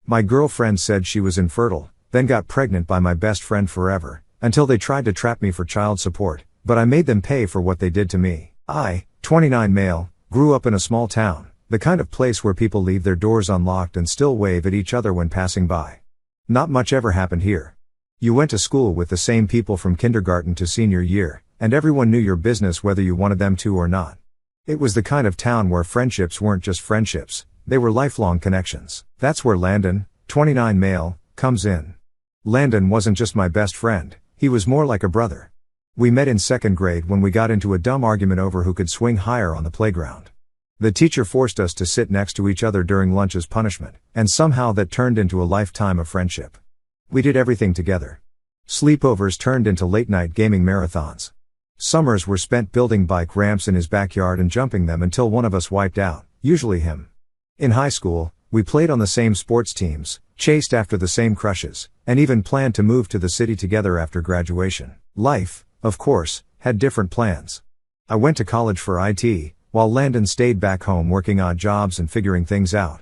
My girlfriend said she was infertile, then got pregnant by my best friend forever, until they tried to trap me for child support, but I made them pay for what they did to me. I, 29 male, grew up in a small town, the kind of place where people leave their doors unlocked and still wave at each other when passing by. Not much ever happened here. You went to school with the same people from kindergarten to senior year, and everyone knew your business whether you wanted them to or not. It was the kind of town where friendships weren't just friendships, they were lifelong connections. That's where Landon, 29 male, comes in. Landon wasn't just my best friend, he was more like a brother. We met in second grade when we got into a dumb argument over who could swing higher on the playground. The teacher forced us to sit next to each other during lunch as punishment, and somehow that turned into a lifetime of friendship. We did everything together. Sleepovers turned into late-night gaming marathons. Summers were spent building bike ramps in his backyard and jumping them until one of us wiped out, usually him. In high school, we played on the same sports teams, chased after the same crushes, and even planned to move to the city together after graduation. Life, of course, had different plans. I went to college for IT, while Landon stayed back home working odd jobs and figuring things out.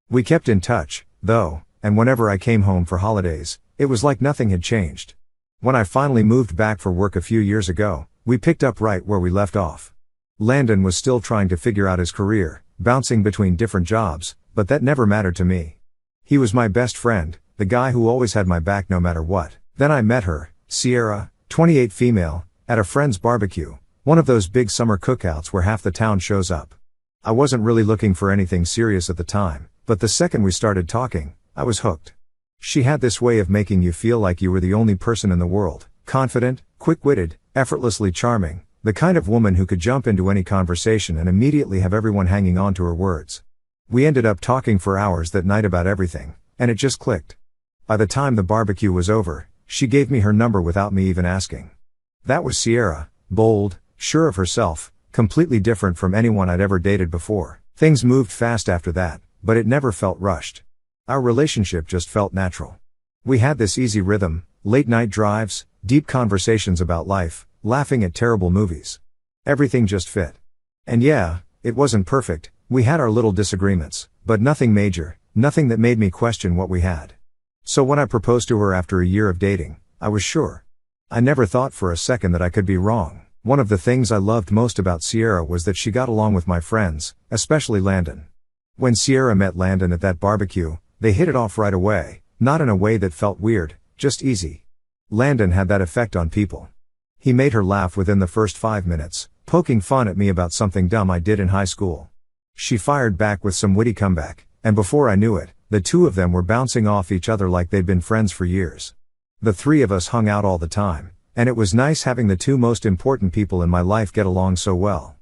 We kept in touch, though, and whenever I came home for holidays, it was like nothing had changed. When I finally moved back for work a few years ago, we picked up right where we left off. Landon was still trying to figure out his career, bouncing between different jobs, but that never mattered to me. He was my best friend, the guy who always had my back no matter what. Then I met her, Sierra, 28 female, at a friend's barbecue, one of those big summer cookouts where half the town shows up. I wasn't really looking for anything serious at the time, but the second we started talking, I was hooked. She had this way of making you feel like you were the only person in the world, confident, quick-witted, effortlessly charming, the kind of woman who could jump into any conversation and immediately have everyone hanging on to her words. We ended up talking for hours that night about everything, and it just clicked. By the time the barbecue was over, she gave me her number without me even asking. That was Sierra, bold, sure of herself, completely different from anyone I'd ever dated before. Things moved fast after that, but it never felt rushed. Our relationship just felt natural. We had this easy rhythm, late night drives, deep conversations about life, laughing at terrible movies. Everything just fit. And yeah, it wasn't perfect, we had our little disagreements, but nothing major, nothing that made me question what we had. So when I proposed to her after a year of dating, I was sure. I never thought for a second that I could be wrong. One of the things I loved most about Sierra was that she got along with my friends, especially Landon. When Sierra met Landon at that barbecue, they hit it off right away, not in a way that felt weird, just easy. Landon had that effect on people. He made her laugh within the first 5 minutes, poking fun at me about something dumb I did in high school. She fired back with some witty comeback, and before I knew it, the two of them were bouncing off each other like they'd been friends for years. The three of us hung out all the time, and it was nice having the two most important people in my life get along so well.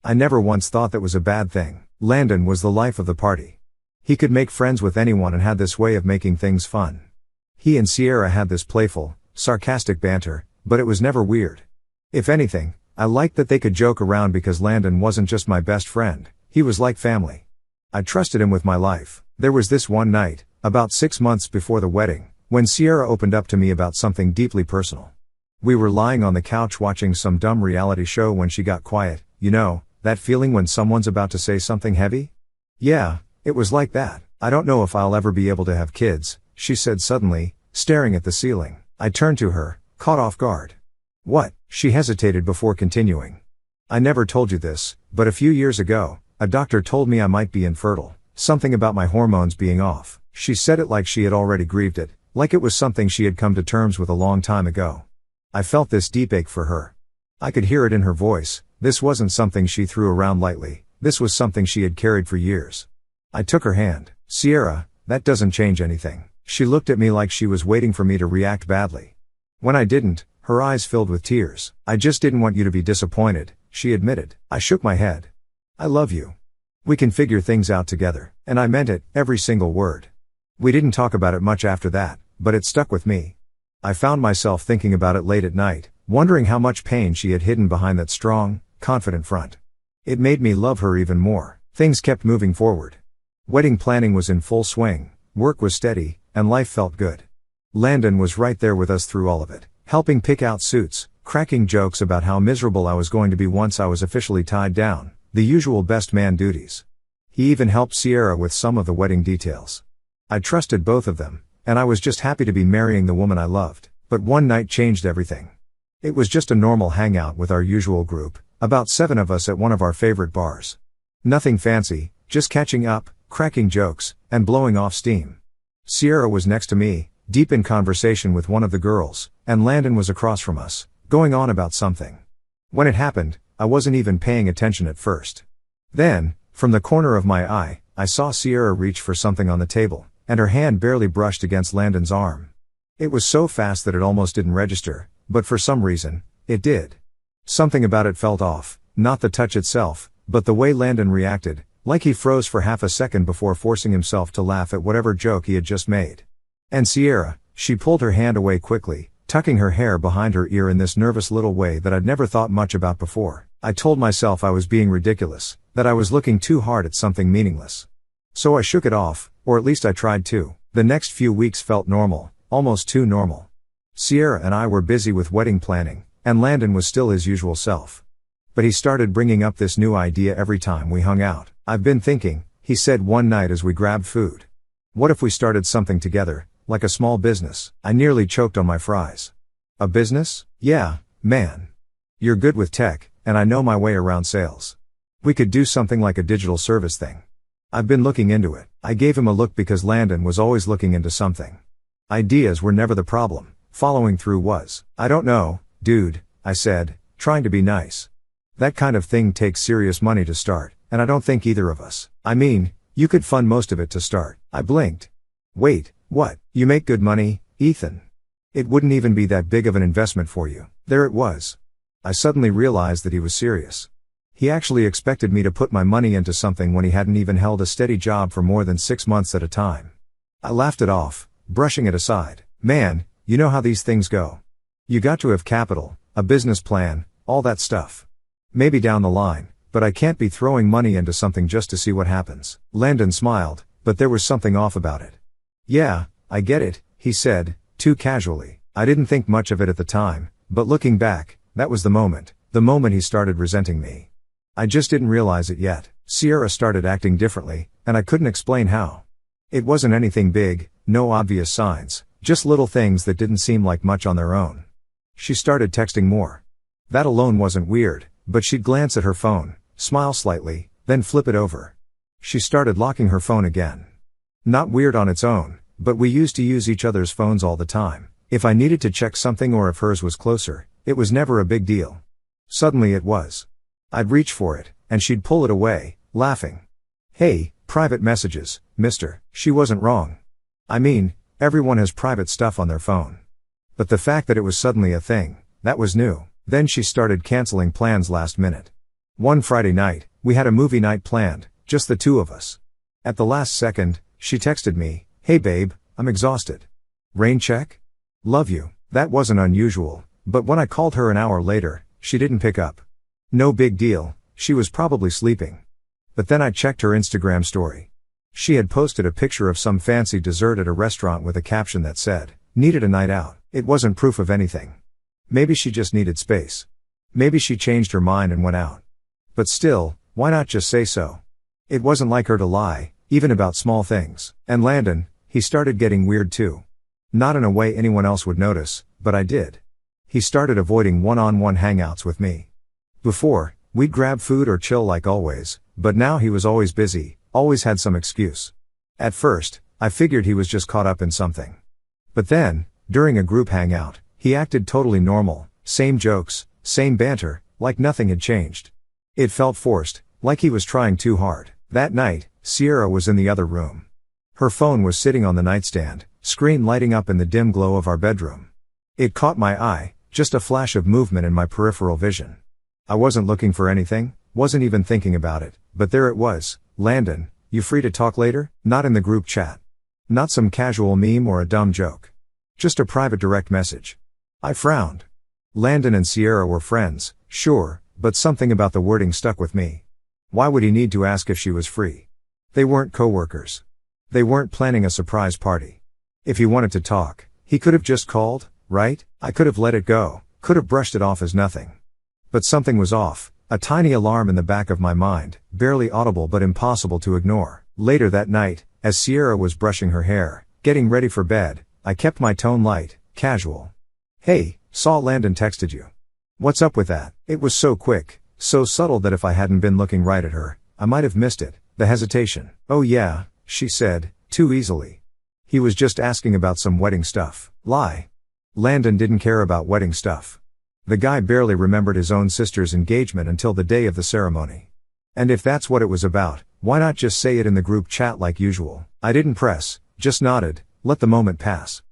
I never once thought that was a bad thing. Landon was the life of the party. He could make friends with anyone and had this way of making things fun. He and Sierra had this playful, sarcastic banter, but it was never weird. If anything, I liked that they could joke around because Landon wasn't just my best friend, he was like family. I trusted him with my life. There was this one night, about 6 months before the wedding, when Sierra opened up to me about something deeply personal. We were lying on the couch watching some dumb reality show when she got quiet. You know, that feeling when someone's about to say something heavy? Yeah, it was like that. I don't know if I'll ever be able to have kids, she said suddenly, staring at the ceiling. I turned to her, caught off guard. What? She hesitated before continuing. I never told you this, but a few years ago, a doctor told me I might be infertile, something about my hormones being off. She said it like she had already grieved it, like it was something she had come to terms with a long time ago. I felt this deep ache for her. I could hear it in her voice. This wasn't something she threw around lightly, this was something she had carried for years. I took her hand. Sierra, that doesn't change anything. She looked at me like she was waiting for me to react badly. When I didn't, her eyes filled with tears. I just didn't want you to be disappointed, she admitted. I shook my head. I love you. We can figure things out together. And I meant it, every single word. We didn't talk about it much after that, but it stuck with me. I found myself thinking about it late at night, wondering how much pain she had hidden behind that strong, confident front. It made me love her even more. Things kept moving forward. Wedding planning was in full swing, work was steady, and life felt good. Landon was right there with us through all of it, helping pick out suits, cracking jokes about how miserable I was going to be once I was officially tied down, the usual best man duties. He even helped Sierra with some of the wedding details. I trusted both of them, and I was just happy to be marrying the woman I loved. But one night changed everything. It was just a normal hangout with our usual group, about 7 of us at one of our favorite bars. Nothing fancy, just catching up, cracking jokes, and blowing off steam. Sierra was next to me, deep in conversation with one of the girls, and Landon was across from us, going on about something. When it happened, I wasn't even paying attention at first. Then, from the corner of my eye, I saw Sierra reach for something on the table, and her hand barely brushed against Landon's arm. It was so fast that it almost didn't register, but for some reason, it did. Something about it felt off, not the touch itself, but the way Landon reacted, like he froze for half a second before forcing himself to laugh at whatever joke he had just made. And Sierra, she pulled her hand away quickly, tucking her hair behind her ear in this nervous little way that I'd never thought much about before. I told myself I was being ridiculous, that I was looking too hard at something meaningless. So I shook it off, or at least I tried to. The next few weeks felt normal, almost too normal. Sierra and I were busy with wedding planning, and Landon was still his usual self. But he started bringing up this new idea every time we hung out. "I've been thinking," he said one night as we grabbed food. "What if we started something together, like a small business?" I nearly choked on my fries. "A business? Yeah, man. You're good with tech, and I know my way around sales. We could do something like a digital service thing. I've been looking into it." I gave him a look because Landon was always looking into something. Ideas were never the problem, following through was. "I don't know, dude," I said, trying to be nice. "That kind of thing takes serious money to start, and I don't think either of us. I mean, you could fund most of it to start." I blinked. "Wait, what? You make good money, Ethan. It wouldn't even be that big of an investment for you." There it was. I suddenly realized that he was serious. He actually expected me to put my money into something when he hadn't even held a steady job for more than 6 months at a time. I laughed it off, brushing it aside. "Man, you know how these things go. You got to have capital, a business plan, all that stuff. Maybe down the line, but I can't be throwing money into something just to see what happens." Landon smiled, but there was something off about it. "Yeah, I get it," he said, too casually. I didn't think much of it at the time, but looking back, that was the moment he started resenting me. I just didn't realize it yet. Sierra started acting differently, and I couldn't explain how. It wasn't anything big, no obvious signs, just little things that didn't seem like much on their own. She started texting more. That alone wasn't weird, but she'd glance at her phone, smile slightly, then flip it over. She started locking her phone again. Not weird on its own, but we used to use each other's phones all the time. If I needed to check something or if hers was closer, it was never a big deal. Suddenly it was. I'd reach for it, and she'd pull it away, laughing. "Hey, private messages, mister." She wasn't wrong. I mean, everyone has private stuff on their phone. But the fact that it was suddenly a thing, that was new. Then she started canceling plans last minute. One Friday night, we had a movie night planned, just the two of us. At the last second, she texted me, "Hey babe, I'm exhausted. Rain check? Love you." That wasn't unusual, but when I called her an hour later, she didn't pick up. No big deal, she was probably sleeping. But then I checked her Instagram story. She had posted a picture of some fancy dessert at a restaurant with a caption that said, "Needed a night out." It wasn't proof of anything. Maybe she just needed space. Maybe she changed her mind and went out. But still, why not just say so? It wasn't like her to lie, even about small things. And Landon, he started getting weird too. Not in a way anyone else would notice, but I did. He started avoiding one-on-one hangouts with me. Before, we'd grab food or chill like always, but now he was always busy, always had some excuse. At first, I figured he was just caught up in something. But then, during a group hangout, he acted totally normal, same jokes, same banter, like nothing had changed. It felt forced, like he was trying too hard. That night, Sierra was in the other room. Her phone was sitting on the nightstand, screen lighting up in the dim glow of our bedroom. It caught my eye, just a flash of movement in my peripheral vision. I wasn't looking for anything, wasn't even thinking about it, but there it was. "Landon, you free to talk later?" Not in the group chat. Not some casual meme or a dumb joke. Just a private direct message. I frowned. Landon and Sierra were friends, sure, but something about the wording stuck with me. Why would he need to ask if she was free? They weren't coworkers. They weren't planning a surprise party. If he wanted to talk, he could have just called, right? I could have let it go, could have brushed it off as nothing. But something was off, a tiny alarm in the back of my mind, barely audible but impossible to ignore. Later that night, As Sierra was brushing her hair, getting ready for bed, I kept my tone light, casual. "Hey, saw Landon texted you. What's up with that?" It was so quick, so subtle that if I hadn't been looking right at her, I might have missed it, the hesitation. "Oh yeah," she said, too easily. "He was just asking about some wedding stuff." Lie. Landon didn't care about wedding stuff. The guy barely remembered his own sister's engagement until the day of the ceremony. And if that's what it was about, why not just say it in the group chat like usual? I didn't press, just nodded, let the moment pass.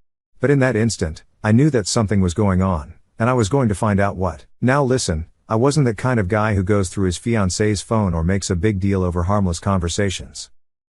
But in that instant, I knew that something was going on, and I was going to find out what. Now listen, I wasn't that kind of guy who goes through his fiancée's phone or makes a big deal over harmless conversations.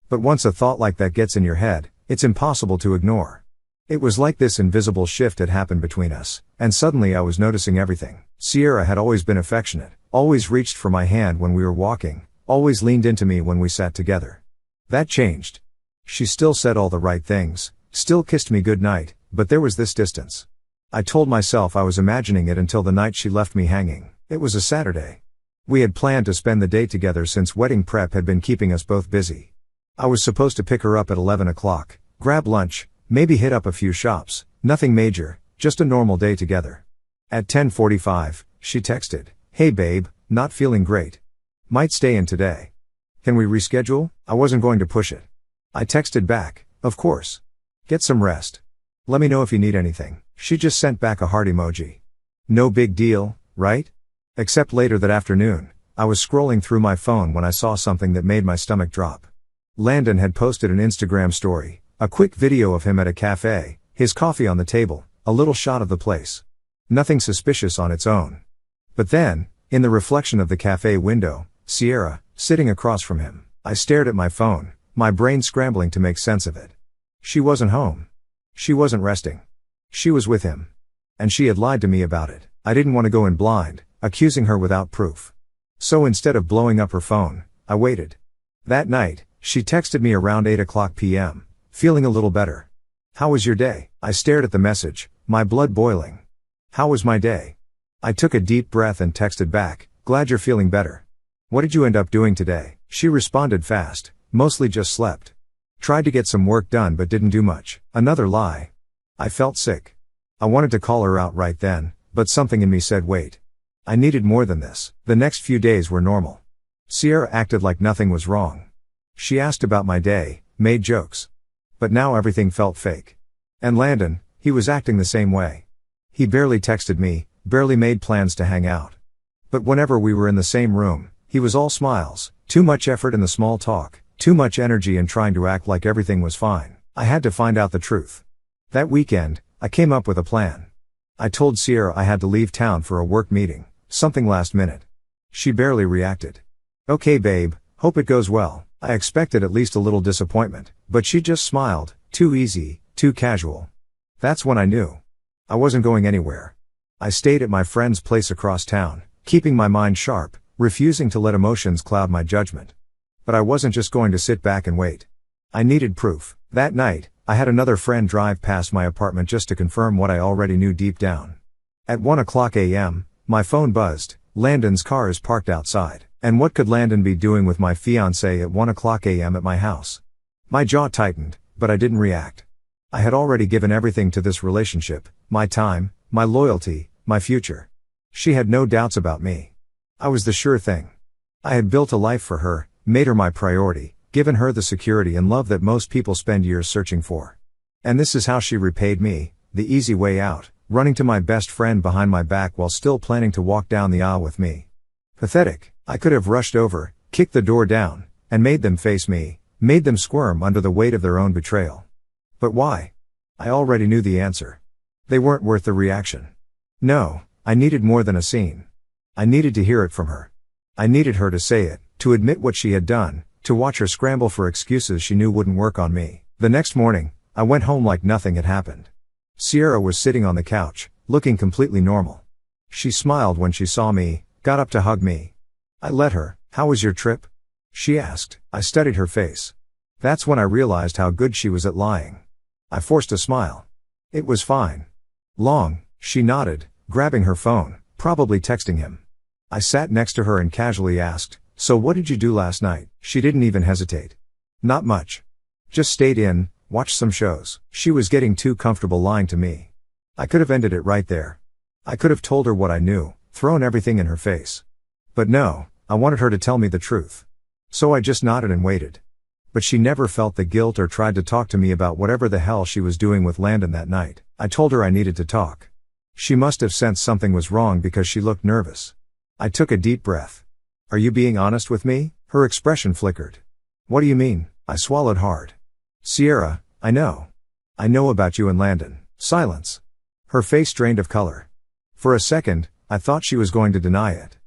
But once a thought like that gets in your head, it's impossible to ignore. It was like this invisible shift had happened between us, and suddenly I was noticing everything. Sierra had always been affectionate, always reached for my hand when we were walking, always leaned into me when we sat together. That changed. She still said all the right things, still kissed me goodnight, but there was this distance. I told myself I was imagining it until the night she left me hanging. It was a Saturday. We had planned to spend the day together since wedding prep had been keeping us both busy. I was supposed to pick her up at 11 o'clock, grab lunch, maybe hit up a few shops, nothing major, just a normal day together. At 10:45, she texted, "Hey babe, not feeling great. Might stay in today. Can we reschedule?" I wasn't going to push it. I texted back, "Of course. Get some rest. Let me know if you need anything." She just sent back a heart emoji. No big deal, right? Except later that afternoon, I was scrolling through my phone when I saw something that made my stomach drop. Landon had posted an Instagram story, a quick video of him at a cafe, his coffee on the table, a little shot of the place. Nothing suspicious on its own. But then, in the reflection of the cafe window, Sierra, sitting across from him. I stared at my phone, my brain scrambling to make sense of it. She wasn't home. She wasn't resting. She was with him. And she had lied to me about it. I didn't want to go in blind, accusing her without proof. So instead of blowing up her phone, I waited. That night, she texted me around 8 p.m., feeling a little better. "How was your day?" I stared at the message, my blood boiling. "How was my day?" I took a deep breath and texted back, "Glad you're feeling better. What did you end up doing today?" She responded fast, "Mostly just slept. Tried to get some work done but didn't do much." Another lie. I felt sick. I wanted to call her out right then, but something in me said wait. I needed more than this. The next few days were normal. Sierra acted like nothing was wrong. She asked about my day, made jokes. But now everything felt fake. And Landon, he was acting the same way. He barely texted me, barely made plans to hang out. But whenever we were in the same room, he was all smiles, too much effort in the small talk, too much energy in trying to act like everything was fine. I had to find out the truth. That weekend, I came up with a plan. I told Sierra I had to leave town for a work meeting, something last minute. She barely reacted. "Okay babe, hope it goes well." I expected at least a little disappointment, but she just smiled, too easy, too casual. That's when I knew. I wasn't going anywhere. I stayed at my friend's place across town, keeping my mind sharp, refusing to let emotions cloud my judgment. But I wasn't just going to sit back and wait. I needed proof. That night, I had another friend drive past my apartment just to confirm what I already knew deep down. At 1 a.m., my phone buzzed. Landon's car is parked outside. And what could Landon be doing with my fiancée at 1 a.m. at my house? My jaw tightened, but I didn't react. I had already given everything to this relationship, my time, my loyalty, my future. She had no doubts about me. I was the sure thing. I had built a life for her, made her my priority, given her the security and love that most people spend years searching for. And this is how she repaid me, the easy way out, running to my best friend behind my back while still planning to walk down the aisle with me. Pathetic. I could have rushed over, kicked the door down, and made them face me, made them squirm under the weight of their own betrayal. But why? I already knew the answer. They weren't worth the reaction. No, I needed more than a scene. I needed to hear it from her. I needed her to say it, to admit what she had done, to watch her scramble for excuses she knew wouldn't work on me. The next morning, I went home like nothing had happened. Sierra was sitting on the couch, looking completely normal. She smiled when she saw me, got up to hug me. I let her. "How was your trip?" she asked. I studied her face. That's when I realized how good she was at lying. I forced a smile. "It was fine." "Long," she nodded, grabbing her phone, probably texting him. I sat next to her and casually asked, "So what did you do last night?" She didn't even hesitate. "Not much." Just stayed in, watched some shows. She was getting too comfortable lying to me. I could have ended it right there. I could have told her what I knew, thrown everything in her face. But no, I wanted her to tell me the truth. So I just nodded and waited. But she never felt the guilt or tried to talk to me about whatever the hell she was doing with Landon that night. I told her I needed to talk. She must have sensed something was wrong because she looked nervous. I took a deep breath. Are you being honest with me? Her expression flickered. What do you mean? I swallowed hard. Sierra, I know. I know about you and Landon. Silence. Her face drained of color. For a second, I thought she was going to deny it.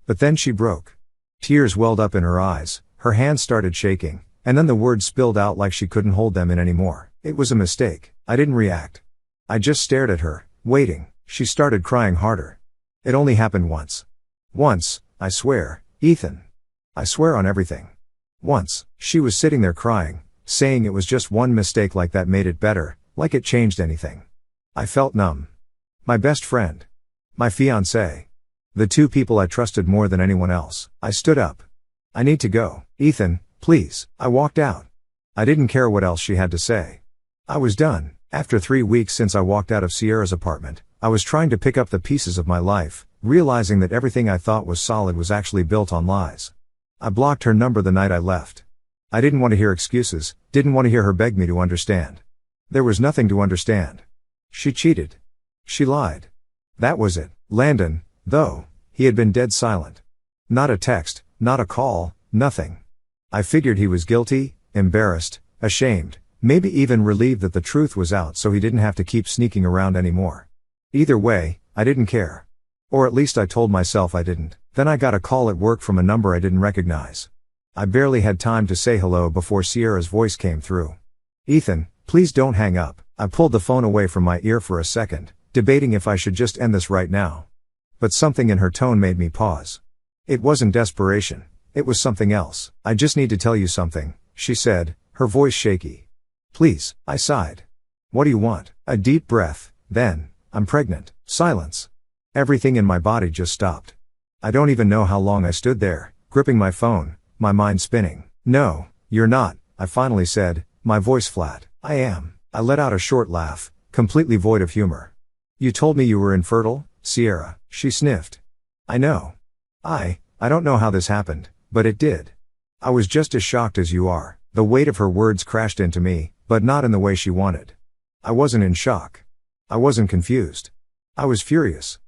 But then she broke. Tears welled up in her eyes, her hands started shaking, and then the words spilled out like she couldn't hold them in anymore. It was a mistake. I didn't react. I just stared at her, waiting. She started crying harder. It only happened once. Once, I swear, Ethan. I swear on everything. Once, she was sitting there crying, saying it was just one mistake like that made it better, like it changed anything. I felt numb. My best friend. My fiancé. The two people I trusted more than anyone else. I stood up. I need to go. Ethan, please. I walked out. I didn't care what else she had to say. I was done. After 3 weeks since I walked out of Sierra's apartment, I was trying to pick up the pieces of my life, realizing that everything I thought was solid was actually built on lies. I blocked her number the night I left. I didn't want to hear excuses, didn't want to hear her beg me to understand. There was nothing to understand. She cheated. She lied. That was it. Landon, though, he had been dead silent. Not a text, not a call, nothing. I figured he was guilty, embarrassed, ashamed, maybe even relieved that the truth was out so he didn't have to keep sneaking around anymore. Either way, I didn't care. Or at least I told myself I didn't. Then I got a call at work from a number I didn't recognize. I barely had time to say hello before Sierra's voice came through. Ethan, please don't hang up. I pulled the phone away from my ear for a second, debating if I should just end this right now. But something in her tone made me pause. It wasn't desperation. It was something else. I just need to tell you something, she said, her voice shaky. Please, I sighed. What do you want? A deep breath, then, I'm pregnant. Silence. Everything in my body just stopped. I don't even know how long I stood there, gripping my phone, my mind spinning. No, you're not, I finally said, my voice flat. I am. I let out a short laugh, completely void of humor. You told me you were infertile, Sierra, she sniffed. I know. I don't know how this happened, but it did. I was just as shocked as you are. The weight of her words crashed into me, but not in the way she wanted. I wasn't in shock. I wasn't confused. I was furious.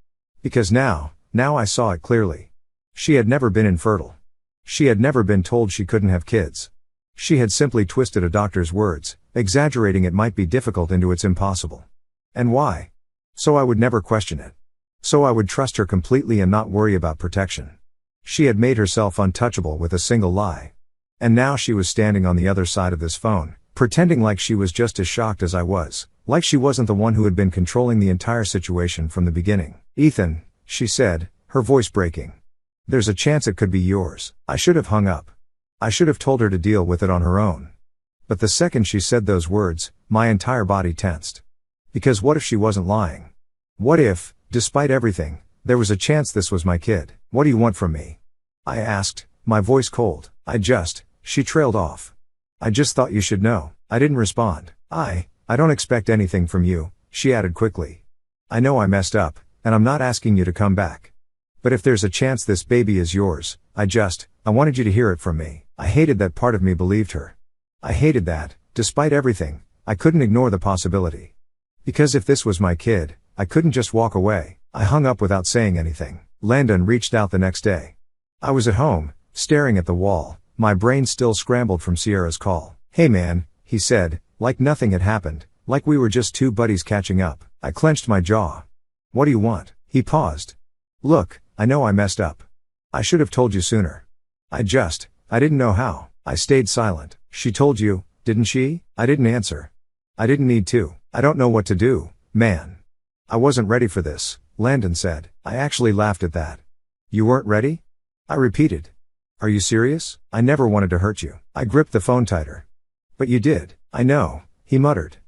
Because now I saw it clearly. She had never been infertile. She had never been told she couldn't have kids. She had simply twisted a doctor's words, exaggerating it might be difficult into it's impossible. And why? So I would never question it. So I would trust her completely and not worry about protection. She had made herself untouchable with a single lie. And now she was standing on the other side of this phone, pretending like she was just as shocked as I was, like she wasn't the one who had been controlling the entire situation from the beginning. Ethan, she said, her voice breaking. There's a chance it could be yours. I should have hung up. I should have told her to deal with it on her own. But the second she said those words, my entire body tensed. Because what if she wasn't lying? What if, despite everything, there was a chance this was my kid? What do you want from me? I asked, my voice cold. She trailed off. I just thought you should know. I didn't respond. I don't expect anything from you, she added quickly. I know I messed up, and I'm not asking you to come back. But if there's a chance this baby is yours, I wanted you to hear it from me. I hated that part of me believed her. I hated that, despite everything, I couldn't ignore the possibility. Because if this was my kid, I couldn't just walk away. I hung up without saying anything. Landon reached out the next day. I was at home, staring at the wall, my brain still scrambled from Sierra's call. Hey man, he said, like nothing had happened, like we were just two buddies catching up. I clenched my jaw. What do you want? He paused. Look, I know I messed up. I should have told you sooner. I didn't know how. I stayed silent. She told you, didn't she? I didn't answer. I didn't need to. I don't know what to do, man. I wasn't ready for this, Landon said. I actually laughed at that. You weren't ready? I repeated. Are you serious? I never wanted to hurt you. I gripped the phone tighter. But you did. I know, he muttered.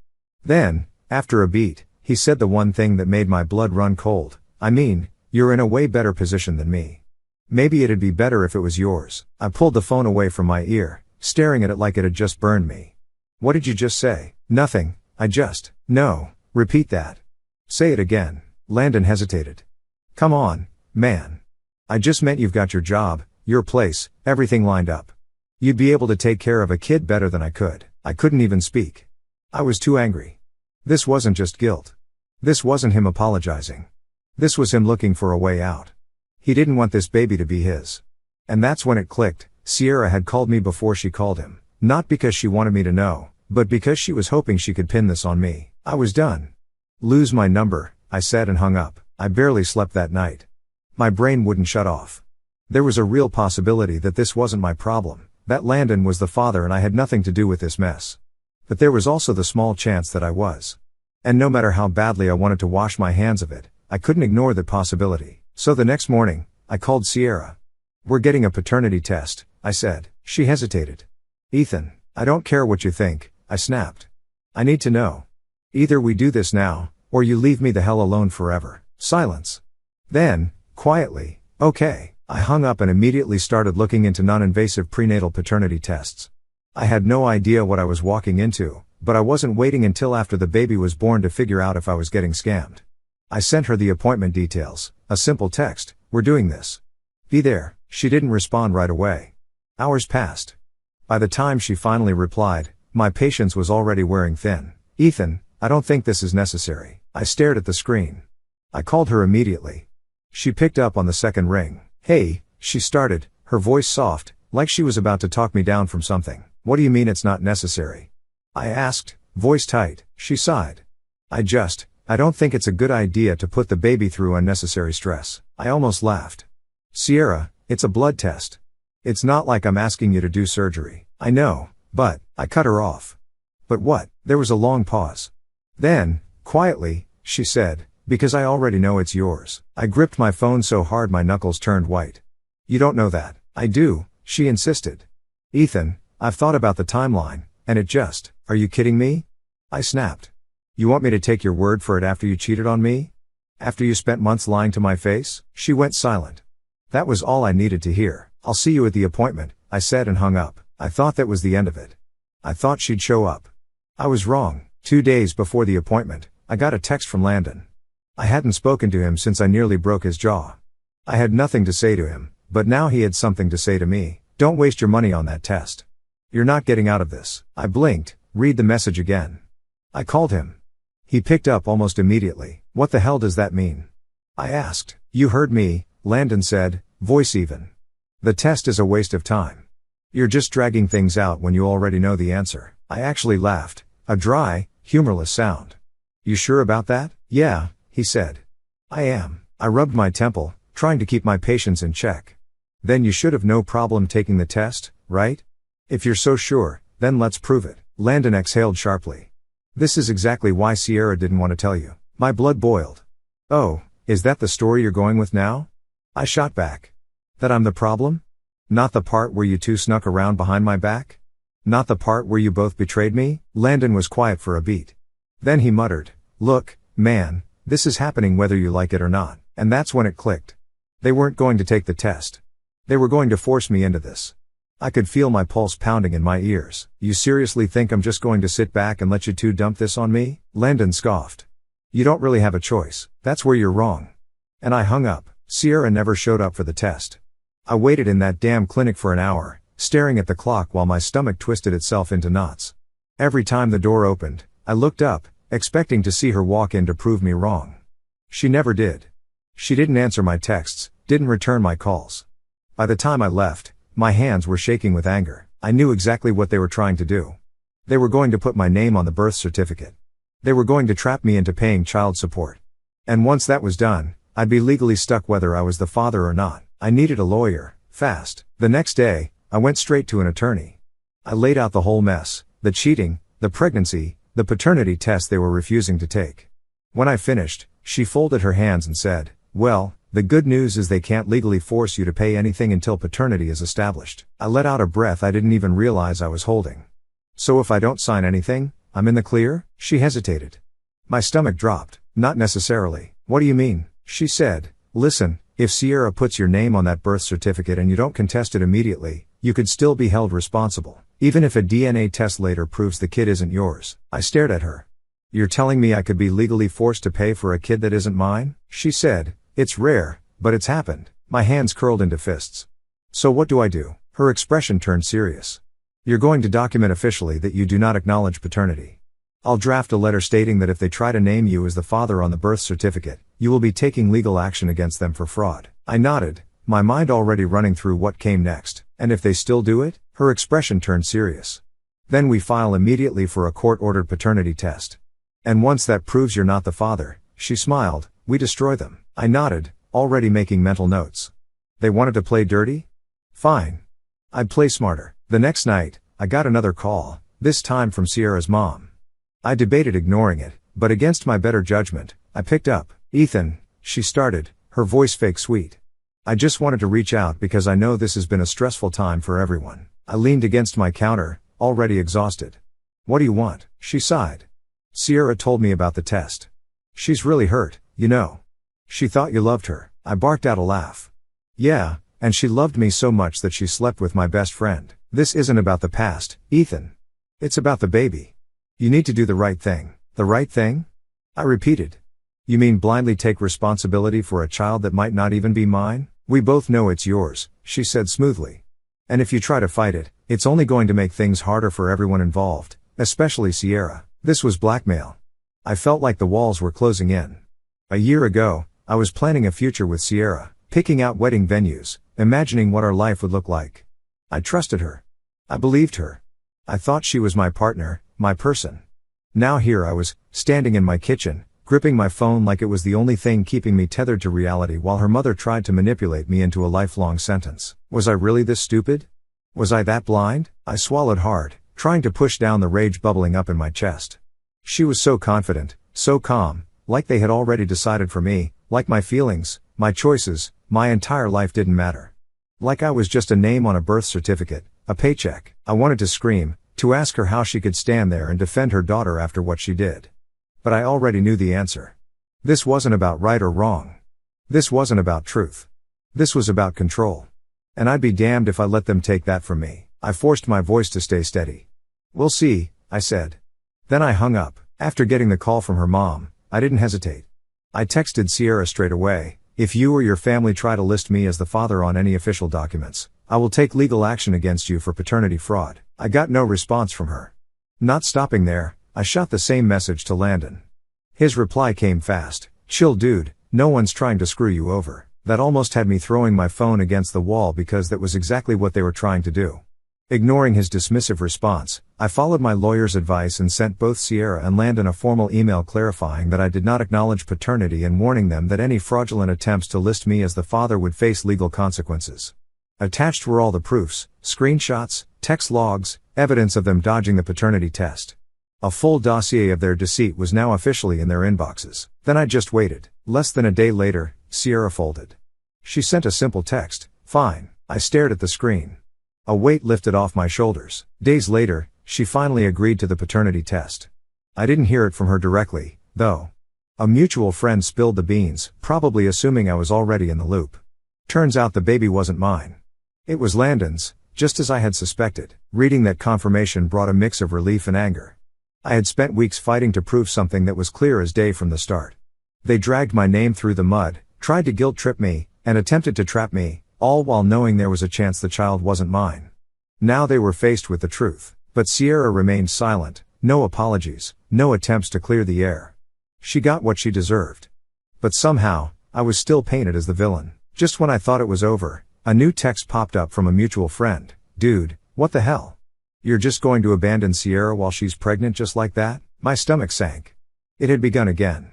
Then, after a beat, he said the one thing that made my blood run cold. I mean, you're in a way better position than me. Maybe it'd be better if it was yours. I pulled the phone away from my ear, staring at it like it had just burned me. What did you just say? Nothing, No, repeat that. Say it again. Landon hesitated. Come on, man. I just meant you've got your job, your place, everything lined up. You'd be able to take care of a kid better than I could. I couldn't even speak. I was too angry. This wasn't just guilt. This wasn't him apologizing. This was him looking for a way out. He didn't want this baby to be his. And that's when it clicked. Sierra had called me before she called him. Not because she wanted me to know, but because she was hoping she could pin this on me. I was done. Lose my number, I said and hung up. I barely slept that night. My brain wouldn't shut off. There was a real possibility that this wasn't my problem, that Landon was the father and I had nothing to do with this mess. But there was also the small chance that I was. And no matter how badly I wanted to wash my hands of it, I couldn't ignore that possibility. So the next morning, I called Sierra. We're getting a paternity test, I said. She hesitated. Ethan, I don't care what you think, I snapped. I need to know. Either we do this now, or you leave me the hell alone forever. Silence. Then, quietly, okay. I hung up and immediately started looking into non-invasive prenatal paternity tests. I had no idea what I was walking into, but I wasn't waiting until after the baby was born to figure out if I was getting scammed. I sent her the appointment details, a simple text, we're doing this. Be there. She didn't respond right away. Hours passed. By the time she finally replied, my patience was already wearing thin. Ethan, I don't think this is necessary. I stared at the screen. I called her immediately. She picked up on the second ring. Hey, she started, her voice soft, like she was about to talk me down from something. What do you mean it's not necessary? I asked, voice tight. She sighed. I don't think it's a good idea to put the baby through unnecessary stress. I almost laughed. Sierra, it's a blood test. It's not like I'm asking you to do surgery. I know, but, I cut her off. But what? There was a long pause. Then, quietly, she said, because I already know it's yours. I gripped my phone so hard my knuckles turned white. You don't know that. I do, she insisted. Ethan, I've thought about the timeline, and are you kidding me? I snapped. You want me to take your word for it after you cheated on me? After you spent months lying to my face? She went silent. That was all I needed to hear. I'll see you at the appointment, I said and hung up. I thought that was the end of it. I thought she'd show up. I was wrong. 2 days before the appointment, I got a text from Landon. I hadn't spoken to him since I nearly broke his jaw. I had nothing to say to him, but now he had something to say to me. Don't waste your money on that test. You're not getting out of this. I blinked. Read the message again. I called him. He picked up almost immediately. What the hell does that mean? I asked. You heard me, Landon said, voice even. The test is a waste of time. You're just dragging things out when you already know the answer. I actually laughed. A dry, humorless sound. You sure about that? Yeah, he said. I am. I rubbed my temple, trying to keep my patience in check. Then you should have no problem taking the test, right? If you're so sure, then let's prove it. Landon exhaled sharply. This is exactly why Sierra didn't want to tell you. My blood boiled. Oh, is that the story you're going with now? I shot back. That I'm the problem? Not the part where you two snuck around behind my back? Not the part where you both betrayed me? Landon was quiet for a beat. Then he muttered, look, man, this is happening whether you like it or not. And that's when it clicked. They weren't going to take the test. They were going to force me into this. I could feel my pulse pounding in my ears. You seriously think I'm just going to sit back and let you two dump this on me? Landon scoffed. You don't really have a choice. That's where you're wrong. And I hung up. Sierra never showed up for the test. I waited in that damn clinic for an hour, staring at the clock while my stomach twisted itself into knots. Every time the door opened, I looked up, expecting to see her walk in to prove me wrong. She never did. She didn't answer my texts, didn't return my calls. By the time I left, my hands were shaking with anger. I knew exactly what they were trying to do. They were going to put my name on the birth certificate. They were going to trap me into paying child support. And once that was done, I'd be legally stuck whether I was the father or not. I needed a lawyer, fast. The next day, I went straight to an attorney. I laid out the whole mess, the cheating, the pregnancy, the paternity test they were refusing to take. When I finished, she folded her hands and said, well, the good news is they can't legally force you to pay anything until paternity is established. I let out a breath I didn't even realize I was holding. So if I don't sign anything, I'm in the clear? She hesitated. My stomach dropped. Not necessarily. What do you mean? She said, listen, if Sierra puts your name on that birth certificate and you don't contest it immediately, you could still be held responsible, even if a DNA test later proves the kid isn't yours. I stared at her. You're telling me I could be legally forced to pay for a kid that isn't mine? She said, it's rare, but it's happened. My hands curled into fists. So what do I do? Her expression turned serious. You're going to document officially that you do not acknowledge paternity. I'll draft a letter stating that if they try to name you as the father on the birth certificate, you will be taking legal action against them for fraud. I nodded, my mind already running through what came next. And if they still do it? Her expression turned serious. Then we file immediately for a court-ordered paternity test. And once that proves you're not the father, she smiled, we destroy them. I nodded, already making mental notes. They wanted to play dirty? Fine. I'd play smarter. The next night, I got another call, this time from Sierra's mom. I debated ignoring it, but against my better judgment, I picked up. Ethan, she started, her voice fake sweet. I just wanted to reach out because I know this has been a stressful time for everyone. I leaned against my counter, already exhausted. What do you want? She sighed. Sierra told me about the test. She's really hurt, you know. She thought you loved her. I barked out a laugh. Yeah, and she loved me so much that she slept with my best friend. This isn't about the past, Ethan. It's about the baby. You need to do the right thing. The right thing? I repeated. You mean blindly take responsibility for a child that might not even be mine? We both know it's yours, she said smoothly. And if you try to fight it, it's only going to make things harder for everyone involved, especially Sierra. This was blackmail. I felt like the walls were closing in. A year ago, I was planning a future with Sierra, picking out wedding venues, imagining what our life would look like. I trusted her. I believed her. I thought she was my partner, my person. Now here I was, standing in my kitchen, gripping my phone like it was the only thing keeping me tethered to reality while her mother tried to manipulate me into a lifelong sentence. Was I really this stupid? Was I that blind? I swallowed hard, trying to push down the rage bubbling up in my chest. She was so confident, so calm, like they had already decided for me, like my feelings, my choices, my entire life didn't matter. Like I was just a name on a birth certificate, a paycheck. I wanted to scream, to ask her how she could stand there and defend her daughter after what she did. But I already knew the answer. This wasn't about right or wrong. This wasn't about truth. This was about control. And I'd be damned if I let them take that from me. I forced my voice to stay steady. We'll see, I said. Then I hung up. After getting the call from her mom, I didn't hesitate. I texted Sierra straight away, if you or your family try to list me as the father on any official documents, I will take legal action against you for paternity fraud. I got no response from her. Not stopping there, I shot the same message to Landon. His reply came fast. Chill dude, no one's trying to screw you over. That almost had me throwing my phone against the wall because that was exactly what they were trying to do. Ignoring his dismissive response, I followed my lawyer's advice and sent both Sierra and Landon a formal email clarifying that I did not acknowledge paternity and warning them that any fraudulent attempts to list me as the father would face legal consequences. Attached were all the proofs, screenshots, text logs, evidence of them dodging the paternity test. A full dossier of their deceit was now officially in their inboxes. Then I just waited. Less than a day later, Sierra folded. She sent a simple text, fine. I stared at the screen. A weight lifted off my shoulders. Days later, she finally agreed to the paternity test. I didn't hear it from her directly, though. A mutual friend spilled the beans, probably assuming I was already in the loop. Turns out the baby wasn't mine. It was Landon's, just as I had suspected. Reading that confirmation brought a mix of relief and anger. I had spent weeks fighting to prove something that was clear as day from the start. They dragged my name through the mud, tried to guilt-trip me, and attempted to trap me, all while knowing there was a chance the child wasn't mine. Now they were faced with the truth. But Sierra remained silent, no apologies, no attempts to clear the air. She got what she deserved. But somehow, I was still painted as the villain. Just when I thought it was over, a new text popped up from a mutual friend. Dude, what the hell? You're just going to abandon Sierra while she's pregnant just like that? My stomach sank. It had begun again.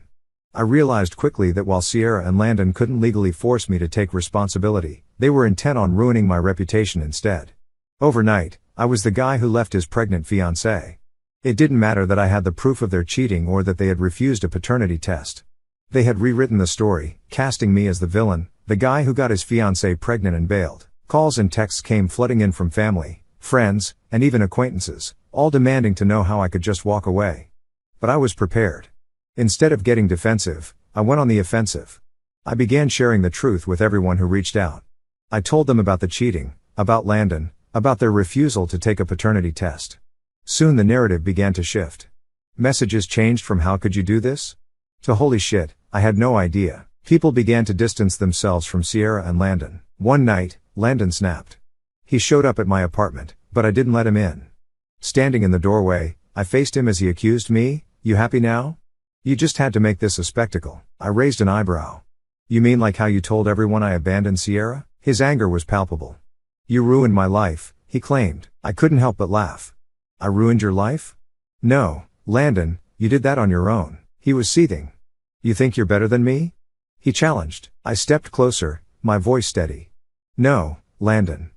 I realized quickly that while Sierra and Landon couldn't legally force me to take responsibility, they were intent on ruining my reputation instead. Overnight, I was the guy who left his pregnant fiancée. It didn't matter that I had the proof of their cheating or that they had refused a paternity test. They had rewritten the story, casting me as the villain, the guy who got his fiancée pregnant and bailed. Calls and texts came flooding in from family, friends, and even acquaintances, all demanding to know how I could just walk away. But I was prepared. Instead of getting defensive, I went on the offensive. I began sharing the truth with everyone who reached out. I told them about the cheating, about Landon, About their refusal to take a paternity test. Soon the narrative began to shift. Messages changed from "how could you do this?" to "holy shit, I had no idea." People began to distance themselves from Sierra and Landon. One night, Landon snapped. He showed up at my apartment, but I didn't let him in. Standing in the doorway, I faced him as he accused me, "You happy now? You just had to make this a spectacle." I raised an eyebrow. "You mean like how you told everyone I abandoned Sierra?" His anger was palpable. "You ruined my life," he claimed. I couldn't help but laugh. "I ruined your life? No, Landon, you did that on your own." He was seething. "You think you're better than me?" he challenged. I stepped closer, my voice steady. "No, Landon.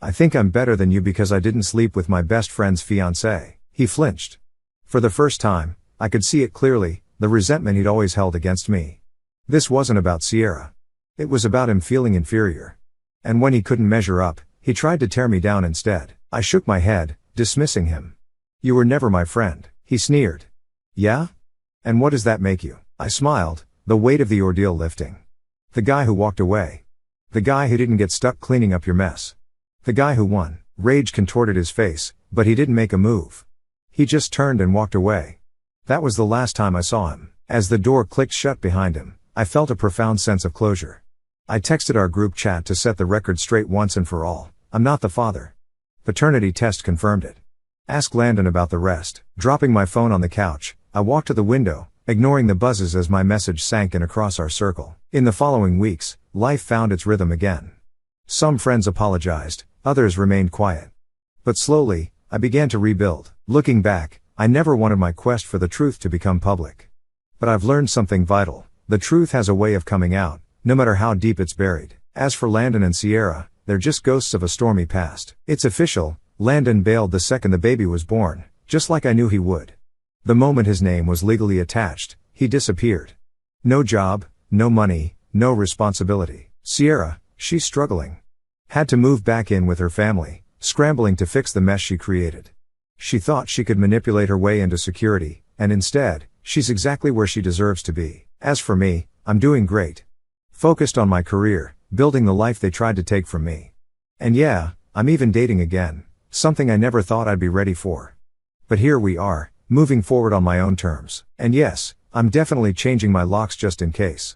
I think I'm better than you because I didn't sleep with my best friend's fiancée." He flinched. For the first time, I could see it clearly, the resentment he'd always held against me. This wasn't about Sierra. It was about him feeling inferior. And when he couldn't measure up, he tried to tear me down instead. I shook my head, dismissing him. "You were never my friend," he sneered. "Yeah? And what does that make you?" I smiled, the weight of the ordeal lifting. "The guy who walked away. The guy who didn't get stuck cleaning up your mess. The guy who won." Rage contorted his face, but he didn't make a move. He just turned and walked away. That was the last time I saw him. As the door clicked shut behind him, I felt a profound sense of closure. I texted our group chat to set the record straight once and for all. I'm not the father. Paternity test confirmed it. Ask Landon about the rest. Dropping my phone on the couch, I walked to the window, ignoring the buzzes as my message sank in across our circle. In the following weeks, life found its rhythm again. Some friends apologized, others remained quiet. But slowly, I began to rebuild. Looking back, I never wanted my quest for the truth to become public. But I've learned something vital. The truth has a way of coming out, no matter how deep it's buried. As for Landon and Sierra, they're just ghosts of a stormy past. It's official, Landon bailed the second the baby was born, just like I knew he would. The moment his name was legally attached, he disappeared. No job, no money, no responsibility. Sierra, she's struggling. Had to move back in with her family, scrambling to fix the mess she created. She thought she could manipulate her way into security, and instead, she's exactly where she deserves to be. As for me, I'm doing great. Focused on my career, building the life they tried to take from me. And yeah, I'm even dating again, something I never thought I'd be ready for. But here we are, moving forward on my own terms. And yes, I'm definitely changing my locks just in case.